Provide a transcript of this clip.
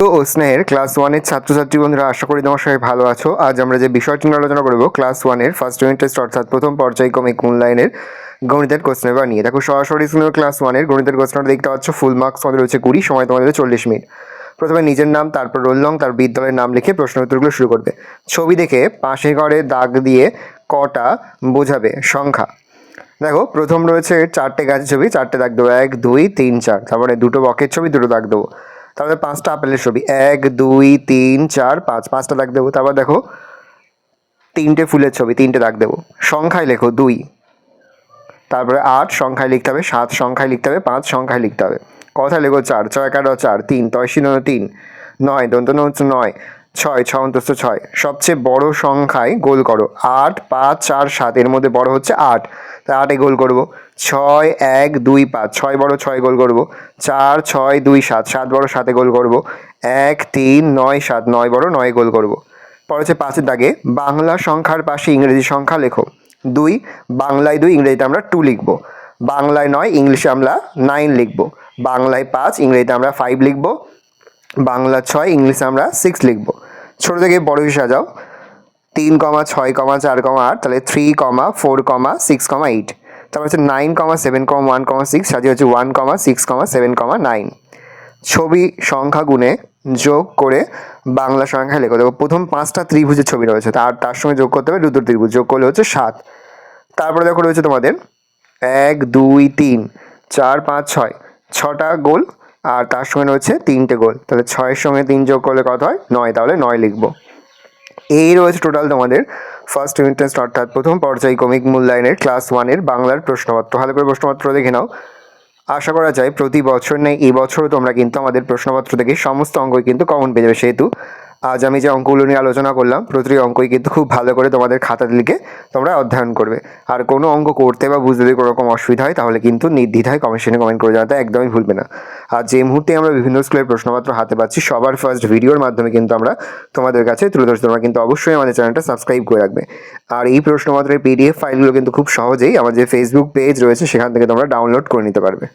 তো স্নেহের ক্লাস ওয়ানের ছাত্রছাত্রী বন্ধুরা, আশা করি তোমার সবাই ভালো আছো। আজ আমরা যে বিষয়টি নিয়ে আলোচনা করবো ক্লাস ওয়ানের ফার্স্ট ইউনিট টেস্ট অর্থাৎ প্রথম পর্যায়ক্রমিক মূল্যায়নের গণিতের কোশ্চেন পেপার নিয়ে। দেখো সরাসরি স্কুলের ক্লাস ওয়ানের গণিতের কোশ্চেনটা দেখতে পাচ্ছ। ফুল মার্কস তোমাদের হচ্ছে 20, সময় তোমাদের 40 মিনিট। প্রথমে নিজের নাম, তারপর রোল নং, তার বিদ্যালয়ের নাম লিখে প্রশ্ন উত্তরগুলো শুরু করবে। ছবি দেখে পাশে ঘরে দাগ দিয়ে কটা বোঝাবে সংখ্যা। দেখো প্রথম রয়েছে 4টে গাছের ছবি, 4টে দাগ দেবো, 1 2 3 4। তারপরে 2টো বকের ছবি, 2টো দাগ দেবো। তারপরে 5টা আপেলের ছবি, 1 2 3 4 5, 5টা দাগ দেবো। তারপর দেখো 3টে ফুলের ছবি, 3টে দাগ দেবো। সংখ্যায় লেখো 2, তারপরে 8 সংখ্যায় লিখতে হবে, 7 সংখ্যায় লিখতে হবে, 5 সংখ্যায় লিখতে হবে। কথায় লেখো 4 6 কাটো 4, 3 তয়সী 3, 9 দন্তন 9, 6 6 অন্তস্থ 6। সবচেয়ে বড় সংখ্যায় গোল করো। 8 5 4 7, এর মধ্যে বড় হচ্ছে 8, তাই 8-এ গোল করবো। 6 1 2 5, 6 বড় 6 গোল করবো। 4 6 2 7, 7 বড় 7-এ গোল করবো। 1 3 9 7, 9 বড় 9-এ গোল করবো। পরে হচ্ছে 5-এর দাগে বাংলা সংখ্যার পাশে ইংরেজি সংখ্যা লেখো। 2 বাংলায় 2, ইংরেজিতে আমরা 2 লিখবো। বাংলায় 9, ইংলিশে আমরা 9 লিখবো। বাংলায় 5, ইংরেজিতে আমরা 5 লিখবো। বাংলা 6, ইংলিশে আমরা 6 লিখবো। ছোট থেকে বড় হিসেবে সাজাও। 3 6 4 8, তাহলে 3 4 6 8। তারপর হচ্ছে 9 7 1 6, সাজিয়ে হচ্ছে 1 6 7 9। ছবি সংখ্যা গুণে যোগ করে বাংলা সংখ্যা লেখো। দেখো প্রথম 5টা ত্রিভুজের ছবি রয়েছে, তার সঙ্গে যোগ করতে হবে 2টো ত্রিভুজ, যোগ করলে হচ্ছে 7। তারপরে দেখো রয়েছে তোমাদের 1 2 3 4 5 6, 6টা গোল, আর তার সঙ্গে রয়েছে 3টে গোল। তাহলে 6-এর সঙ্গে 3 যোগ করলে কত হয়? 9, তাহলে 9 লিখবো। এই রয়েছে টোটাল তোমাদের ফার্স্ট ইউনিট টেস্ট অর্থাৎ প্রথম পর্যায়ক্রমিক মূল্যায়নের ক্লাস ওয়ানের বাংলার প্রশ্নপত্র। ভালো করে প্রশ্নপত্র দেখে নাও। আশা করা যায় প্রতি বছর নেই এই বছরও তোমরা কিন্তু আমাদের প্রশ্নপত্র থেকে সমস্ত অঙ্কই কিন্তু কমন পেয়ে যাবে। সেহেতু আজ আমি যে অঙ্কগুলো নিয়ে আলোচনা করলাম প্রতিটি অঙ্কই কিন্তু খুব ভালো করে তোমাদের খাতাতে লিখে তোমরা অধ্যয়ন করবে। আর কোনো অঙ্ক করতে বা বুঝতে যদি কোনো রকম অসুবিধা হয় তাহলে কিন্তু নির্দ্বিধায় কমেন্টে কমেন্ট করে জানাতে একদমই ভুলবে না। আর যে মুহূর্তে আমরা বিভিন্ন স্কুলের প্রশ্নপত্র হাতে পাচ্ছি সবার ফার্স্ট ভিডিওর মাধ্যমে কিন্তু আমরা তোমাদের কাছে তুলে ধরছি। তোমরা কিন্তু অবশ্যই আমাদের চ্যানেলটা সাবস্ক্রাইব করে রাখবে। আর এই প্রশ্নপত্রের PDF ফাইলগুলো কিন্তু খুব সহজেই আমার যে ফেসবুক পেজ রয়েছে সেখান থেকে তোমরা ডাউনলোড করে নিতে পারবে।